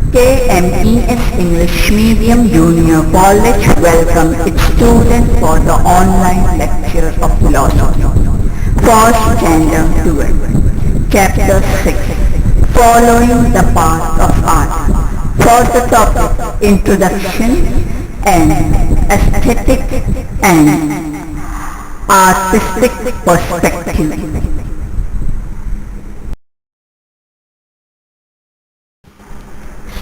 KMES English Medium Junior College welcome its students for the online lecture of philosophy. First Gender 12, Chapter 6, Following the Path of Art. For the topic Introduction and Aesthetic and Artistic Perspective.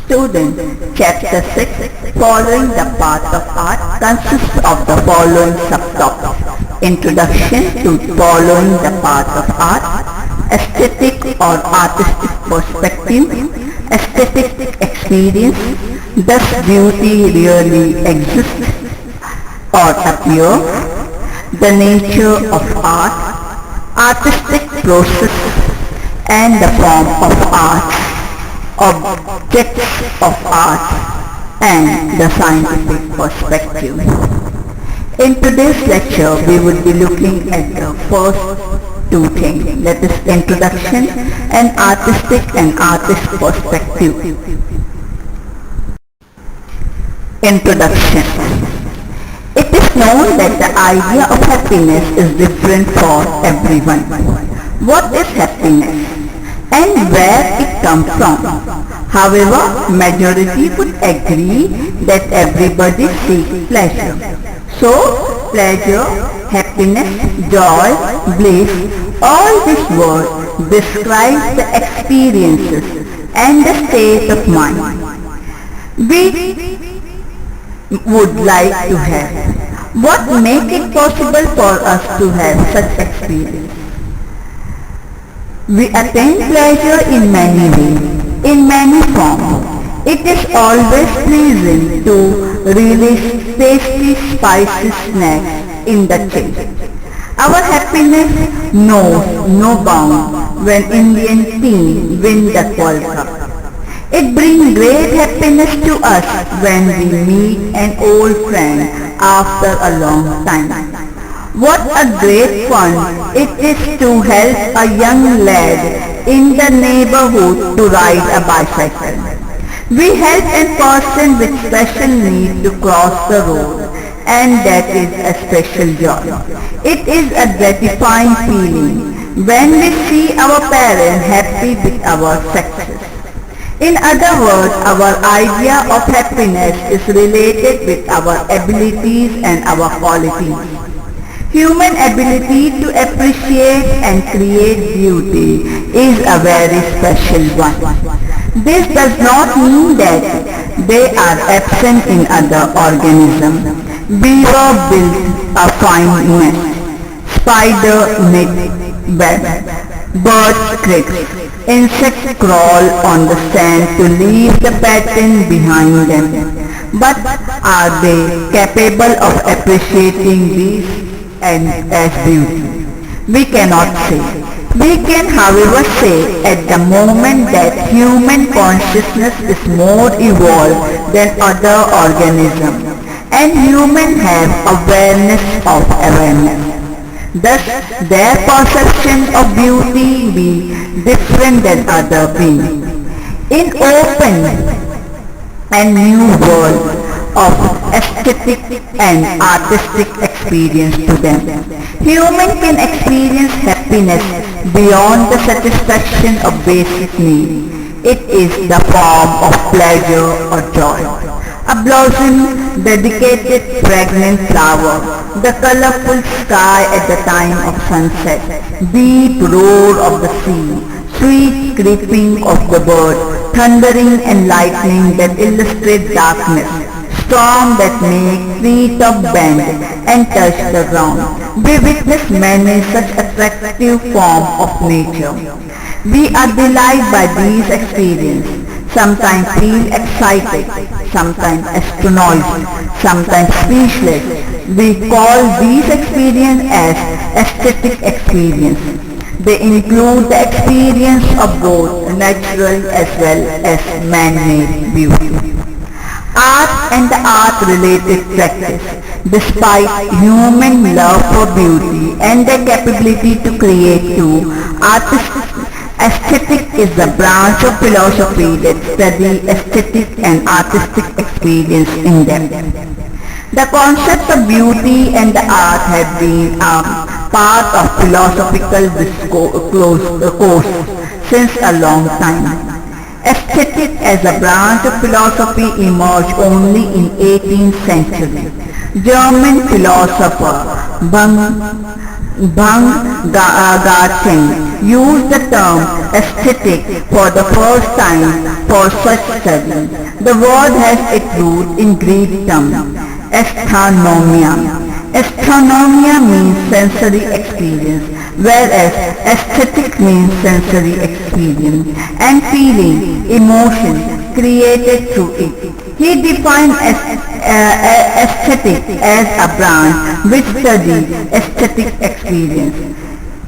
Student, Chapter 6, Following the Path of Art consists of the following subtopics: Introduction to Following the Path of Art, Aesthetic or Artistic Perspective, Aesthetic Experience, does beauty really exist or appear, the nature of art, artistic process and the form of art, objects of art and the scientific perspective. In today's lecture we would be looking at the first two things, that is introduction and artistic and artist perspective. Introduction. It is known that the idea of happiness is different for everyone. What is happiness and where it comes from? However, majority would agree that everybody seeks pleasure. So, pleasure, happiness, joy, bliss, all this word describes the experiences and the state of mind we would like to have. What makes it possible for us to have such experience? We attain pleasure in many ways, in many forms. It is always pleasing to relish tasty spicy snacks in the chest. Our happiness knows no bounds when Indian team win the World Cup. It brings great happiness to us when we meet an old friend after a long time. What a great fun it is to help a young lad in the neighborhood to ride a bicycle. We help a person with special need to cross the road, and that is a special joy. It is a gratifying feeling when we see our parents happy with our success. In other words, our idea of happiness is related with our abilities and our qualities. Human ability to appreciate and create beauty is a very special one. This does not mean that they are absent in other organisms. Beaver builds a fine nest, spider knits web, birds crick, insects crawl on the sand to leave the pattern behind them. But are they capable of appreciating these and as beauty? We cannot say. We can however say at the moment that human consciousness is more evolved than other organisms, and humans have awareness of awareness. Thus their perception of beauty be different than other beings. In open and new world of aesthetic and artistic experience to them, human can experience happiness beyond the satisfaction of basic needs. It is the form of pleasure or joy. A blossom, dedicated fragrant flower, the colorful sky at the time of sunset, deep roar of the sea, sweet creeping of the bird, thundering and lightning that illustrate darkness, storm that make treetop bend and touch the ground. We witness many such attractive forms of nature. We are delighted by these experiences, sometimes feel excited, sometimes astonished, sometimes speechless. We call these experiences as aesthetic experience. They include the experience of both natural as well as man-made beauty. Art and the art-related practice. Despite human love for beauty and their capability to create too, artists Aesthetic is the branch of philosophy that studies aesthetic and artistic experience in depth. The concepts of beauty and the art have been a part of philosophical discourse since a long time. Aesthetic as a branch of philosophy emerged only in 18th century. German philosopher Baumgarten used the term aesthetic for the first time for such study. The word has its root in Greek term astronomia. Astronomia means sensory experience, whereas aesthetic means sensory experience and feeling, emotion created through it. He defined aesthetic as a branch which studies aesthetic experience.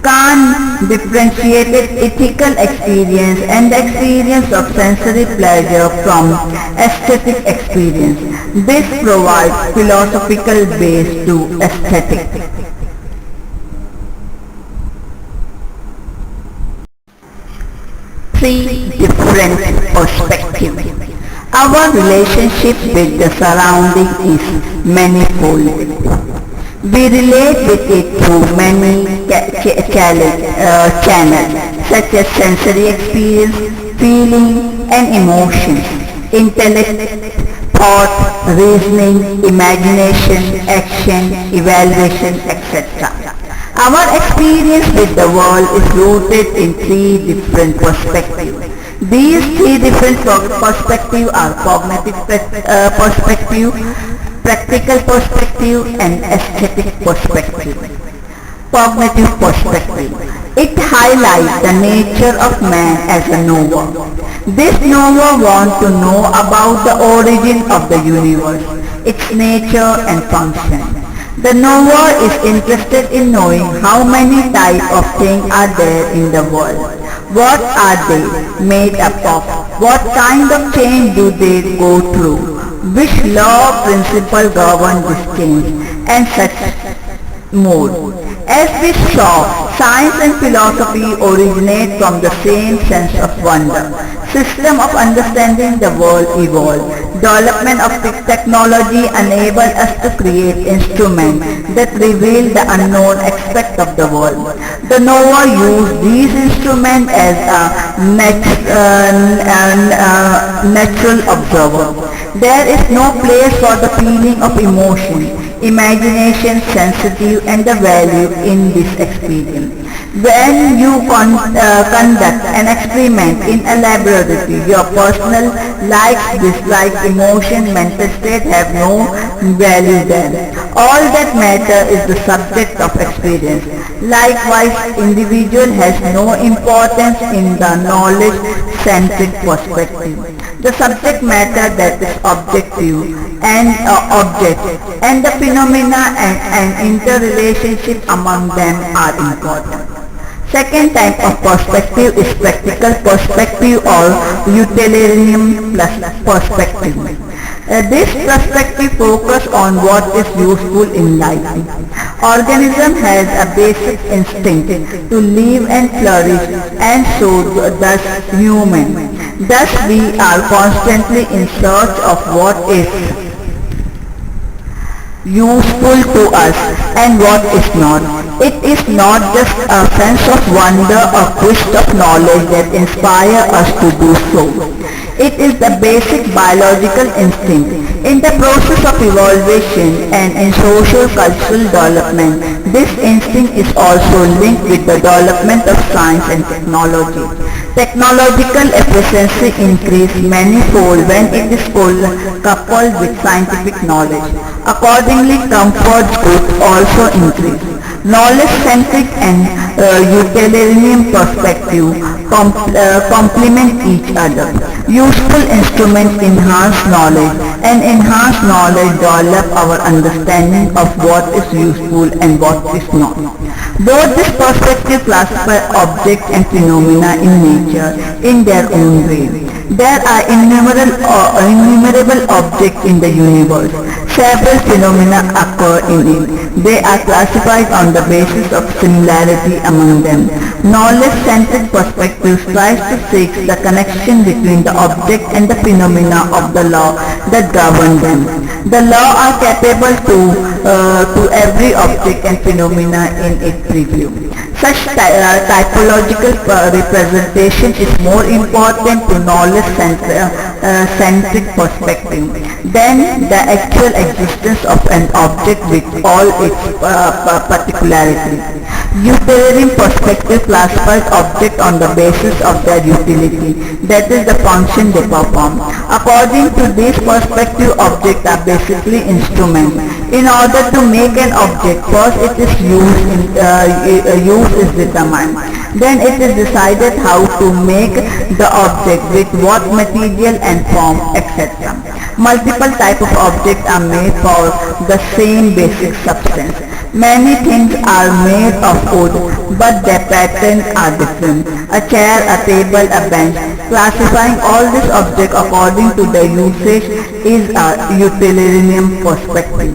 Kant differentiated ethical experience and the experience of sensory pleasure from aesthetic experience. This provides philosophical base to aesthetic. Three different perspectives. Our relationship with the surrounding is manifold. We relate with it through many channels such as sensory experience, feeling and emotions, intellect, thought, reasoning, imagination, action, evaluation, etc. Our experience with the world is rooted in three different perspectives. These three different perspectives are cognitive perspective, practical perspective and aesthetic perspective. Cognitive perspective. It highlights the nature of man as a knower. This knower wants to know about the origin of the universe, its nature and function. The knower is interested in knowing how many types of things are there in the world. What are they made up of? What kind of change do they go through? Which law principle govern this change? And such more. As we saw, science and philosophy originate from the same sense of wonder. System of understanding the world evolved. Development of technology enabled us to create instruments that reveal the unknown aspect of the world. The knower used these instruments as a natural observer. There is no place for the feeling of emotion, imagination, sensitive and the value in this experience. When you conduct an experiment in a laboratory, your personal likes, dislikes, emotion, mental state have no value there. All that matter is the subject of experience. Likewise, individual has no importance in the knowledge-centric perspective. The subject matter that is objective and object and the phenomena and interrelationship among them are important. Second type of perspective is practical perspective or utilitarian perspective. This perspective focuses on what is useful in life. Organism has a basic instinct to live and flourish and so does human. Thus we are constantly in search of what is useful to us and what is not. It is not just a sense of wonder or quest of knowledge that inspires us to do so. It is the basic biological instinct. In the process of evolution and in social cultural development, this instinct is also linked with the development of science and technology. Technological efficiency increases manifold when it is coupled with scientific knowledge. Accordingly, comfort goods also increase. Knowledge-centric and utilitarian perspective complement each other. Useful instruments enhance knowledge and enhanced knowledge develop our understanding of what is useful and what is not. Both this perspective classify objects and phenomena in nature in their own way. There are innumerable objects in the universe. Several phenomena occur in it. They are classified on the basis of similarity among them. Knowledge-centered perspective tries to seek the connection between the object and the phenomena of the law that govern them. The law are capable to every object and phenomena in its preview. Such typological representation is more important to knowledge-centric perspective than the actual existence of an object with all its particularities. Utilitarian perspective classifies objects on the basis of their utility, that is the function they perform. According to this perspective, objects are basically instruments. In order to make an object, first its use is determined. Then it is decided how to make the object, with what material and form, etc. Multiple types of objects are made for the same basic substance. Many things are made of wood, but their patterns are different. A chair, a table, a bench. Classifying all these objects according to their usage is a utilitarian perspective.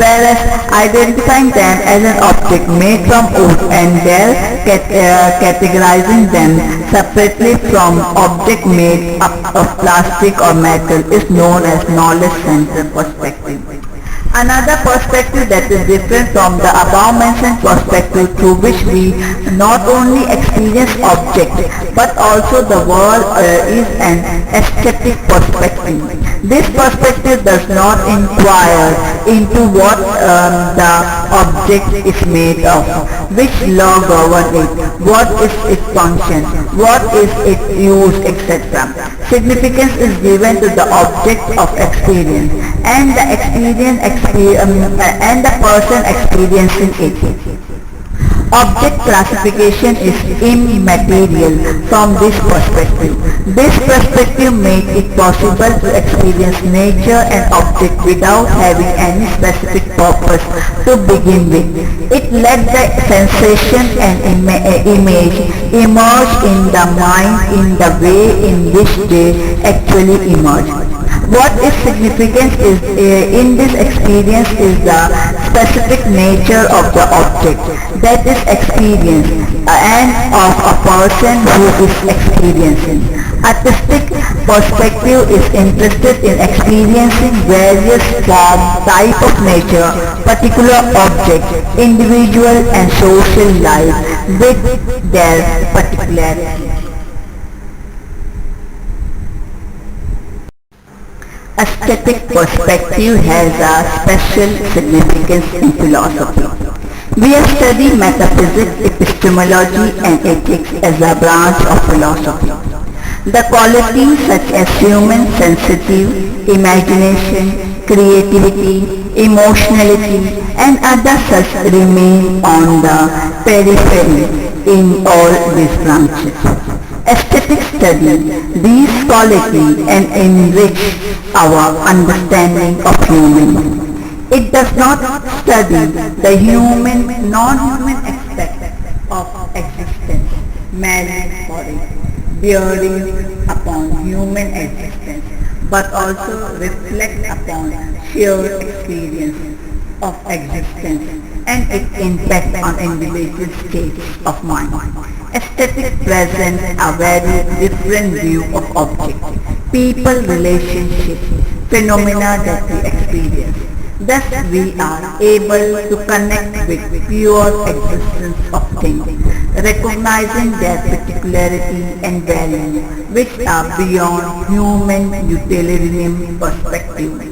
Whereas identifying them as an object made from wood and then categorizing them separately from object made up of plastic or metal is known as knowledge-centered perspective. Another perspective that is different from the above-mentioned perspective through which we not only experience objects but also the world is an aesthetic perspective. This perspective does not inquire into what the object is made of, which law governs it, what is its function, what is its use, etc. Significance is given to the object of experience and the person experiencing it. Object classification is immaterial from this perspective. This perspective makes it possible to experience nature and object without having any specific purpose to begin with. It lets the sensation and image emerge in the mind in the way in which they actually emerge. What is significant is in this experience is the specific nature of the object that is experienced and of a person who is experiencing. Artistic perspective is interested in experiencing various form, type of nature, particular object, individual and social life with their particularity. Aesthetic perspective has a special significance in philosophy. We have studied metaphysics, epistemology and ethics as a branch of philosophy. The qualities such as human sensitive, imagination, creativity, emotionality and other such remain on the periphery in all these branches. Aesthetic study these qualities and enrich our understanding of human. It does not study the human, non-human aspect of existence, merit for it, bearing upon human existence, but also reflect upon sheer experience of existence and its impact on individual states of mind. Aesthetics presents a very different view of objects, people, relationships, phenomena that we experience. Thus we are able to connect with pure existence of things, recognizing their particularity and value, which are beyond human utilitarian perspective.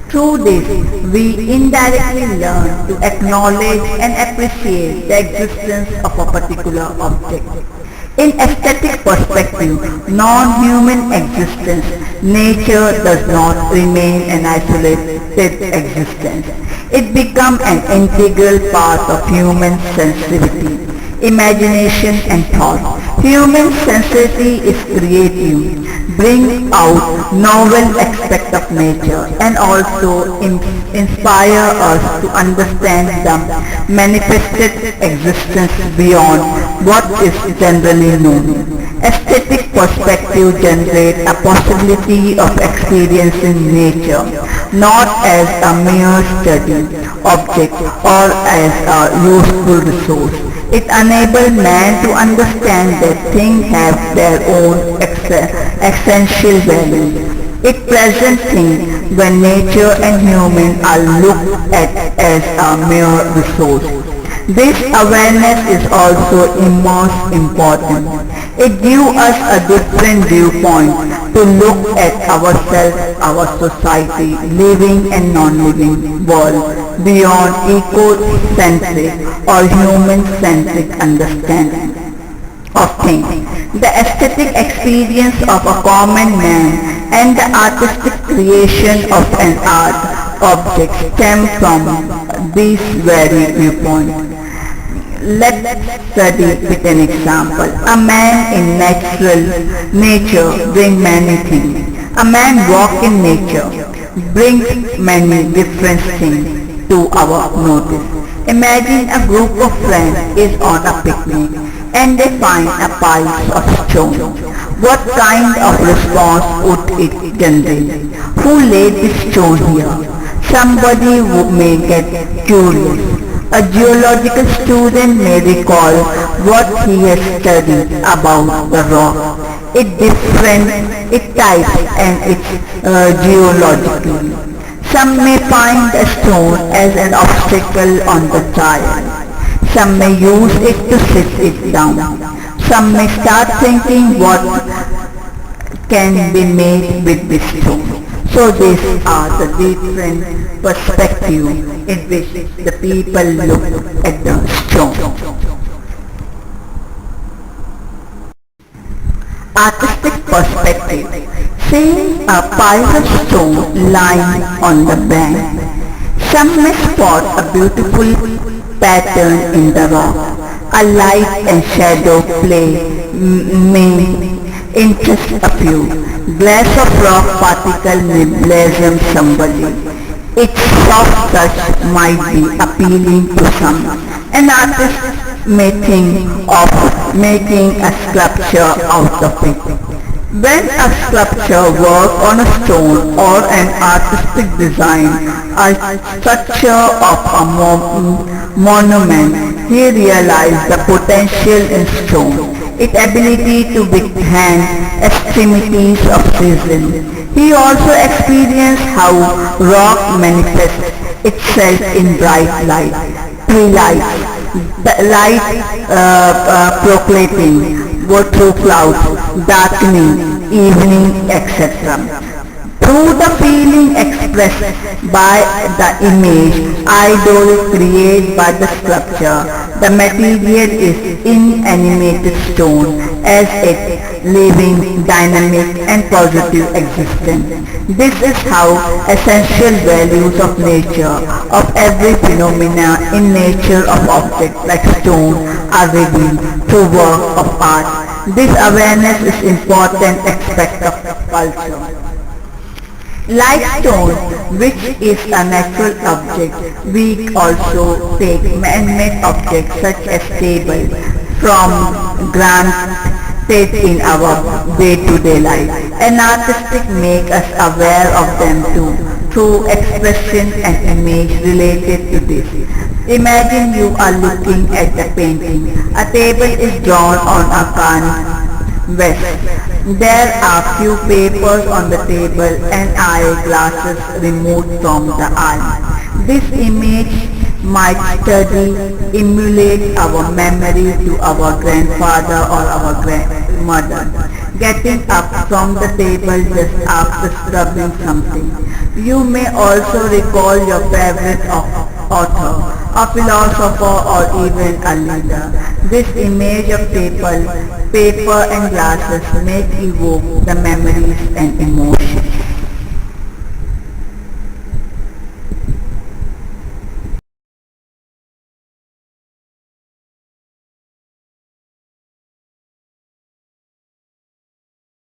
Through this, we indirectly learn to acknowledge and appreciate the existence of a particular object. In aesthetic perspective, non-human existence, nature does not remain an isolated existence. It becomes an integral part of human sensitivity, imagination and thought. Human sensitivity is creative, brings out novel aspects of nature and also inspire us to understand the manifested existence beyond what is generally known. Aesthetic perspective generates a possibility of experiencing nature, not as a mere study object or as a useful resource. It enables man to understand that things have their own essential value. It presents things when nature and human are looked at as a mere resource. This awareness is also most important. It gives us a different viewpoint to look at ourselves, our society, living and non-living world beyond eco-centric or human-centric understanding of things. The aesthetic experience of a common man and the artistic creation of an art object stem from these very viewpoints. Let's study with an example. A man in nature brings many things. A man walk in nature brings many different things to our notice. Imagine a group of friends is on a picnic and they find a pile of stone. What kind of response would it generate? Who laid this stone here? Somebody who may get curious. A geological student may recall what he has studied about the rock, its different its types and its geology. Some may find a stone as an obstacle on the trail. Some may use it to sit it down. Some may start thinking what can be made with this stone. So these are the different perspectives in which the people look at the stone. Artistic perspective. Seeing a pile of stone lying on the bank, some may spot a beautiful pattern in the rock. A light and shadow play may interest a few. Glass of rock particle may blossom somebody. Its soft touch might be appealing to some. An artist may think of making a sculpture out of it. When a sculpture works on a stone or an artistic design, a structure of a monument, he realized the potential in stone, its ability to withstand extremities of season. He also experienced how rock manifests itself in bright light, twilight, the light proclaiming, go through clouds, darkening, evening, etc. Through the feeling expressed by the image, idol created by the sculpture, the material is inanimated stone as its living, dynamic and positive existence. This is how essential values of nature, of every phenomena in nature of objects like stone are revealed through work of art. This awareness is important aspect of culture. Like stone, which is a natural object, we also take man-made objects such as table from granted in our day-to-day life. An artistic make us aware of them too, through expression and image related to this. Imagine you are looking at the painting. A table is drawn on a canvas. There are few papers on the table and eyeglasses removed from the eye. This image might study, emulate our memory to our grandfather or our grandmother, getting up from the table just after scrubbing something. You may also recall your favorite author, a philosopher or even a leader. This image of paper and glasses may evoke the memories and emotions.